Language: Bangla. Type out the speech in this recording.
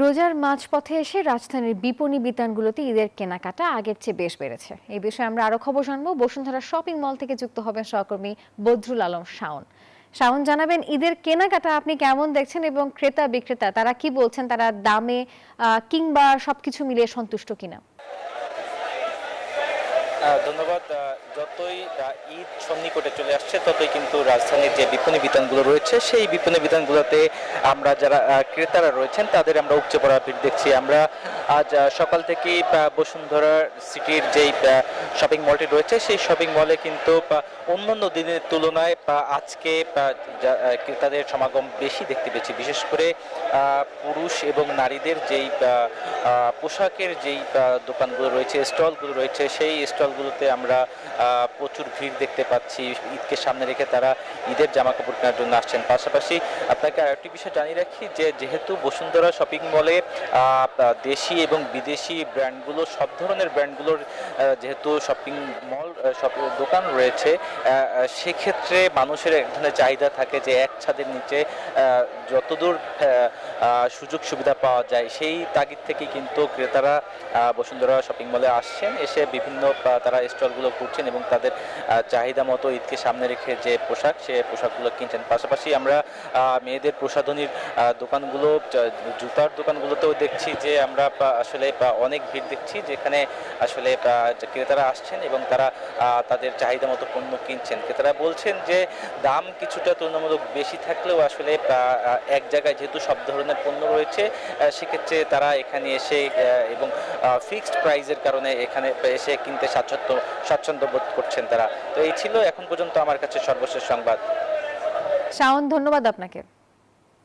রোজার মাঝপথে এসে রাজধানীর বিপণী বিতানগুলোতে ঈদের কেনাকাটা আগের চেয়ে বেশ বেড়েছে। এই বিষয়ে আমরা আরো খবর জানবো। বসুন্ধরা শপিং মল থেকে যুক্ত হবেন সহকর্মী বদরুল আলম শাওন। শাওন, জানাবেন ঈদের কেনাকাটা আপনি কেমন দেখছেন এবং ক্রেতা বিক্রেতা তারা কি বলছেন, তারা দামে কিংবা সবকিছু মিলিয়ে সন্তুষ্ট কিনা? ধন্যবাদ। যতই ঈদ সন্নিকটে চলে আসছে ততই কিন্তু রাজধানীর যে বিপণী বিতানগুলো রয়েছে সেই বিপণী বিতানগুলোতে আমরা যারা ক্রেতারা রয়েছেন তাদের আমরা উপচে পড়া ভিড় দেখছি। আমরা আজ সকাল থেকেই বসুন্ধরা সিটির যেই শপিং মলটি রয়েছে সেই শপিং মলে কিন্তু অন্যান্য দিনের তুলনায় আজকে ক্রেতাদের সমাগম বেশি দেখতে পেয়েছি। বিশেষ করে পুরুষ এবং নারীদের যেই পোশাকের যেই দোকানগুলো রয়েছে, স্টলগুলো রয়েছে, সেই স্টলগুলোতে আমরা প্রচুর ভিড় দেখতে পাচ্ছি। ঈদকে সামনে রেখে তারা ঈদের জামা কাপড় কেনার জন্য আসছেন। পাশাপাশি আপনাকে আরেকটি বিষয় জানিয়ে রাখি যে যেহেতু বসুন্ধরা শপিং মলে দেশি এবং বিদেশি ব্র্যান্ডগুলো, সব ধরনের ব্র্যান্ডগুলোর যেহেতু শপিং মল দোকান রয়েছে, সেক্ষেত্রে মানুষের এক ধরনের চাহিদা থাকে যে এক ছাদের নিচে যতদূর সুযোগ সুবিধা পাওয়া যায় সেই তাগিদ থেকে কিন্তু ক্রেতারা বসুন্ধরা শপিং মলে আসছেন, এসে বিভিন্ন তারা স্টলগুলো ঘুরছেন এবং তাদের চাহিদা মতো ঈদকে সামনে রেখে যে পোশাক সে পোশাকগুলো কিনছেন। পাশাপাশি আমরা মেয়েদের প্রসাধনীর দোকানগুলো, জুতার দোকানগুলোতেও দেখছি যে আমরা আসলে অনেক ভিড় দেখছি, যেখানে আসলে ক্রেতারা আসছেন এবং তারা তাদের চাহিদা মতো পণ্য কিনছেন। ক্রেতারা বলছেন যে দাম কিছুটা তুলনামূলক বেশি থাকলেও আসলে এক জায়গায় যেহেতু সব ধরনের পণ্য রয়েছে, সেক্ষেত্রে তারা এখানে এসে এবং ফিক্সড প্রাইসের কারণে এখানে এসে কিনতে স্বাচ্ছন্দ্য বোধ করছেন তারা। তো এই ছিল এখন পর্যন্ত আমার কাছে সর্বশেষ সংবাদ। শাওন, ধন্যবাদ আপনাকে।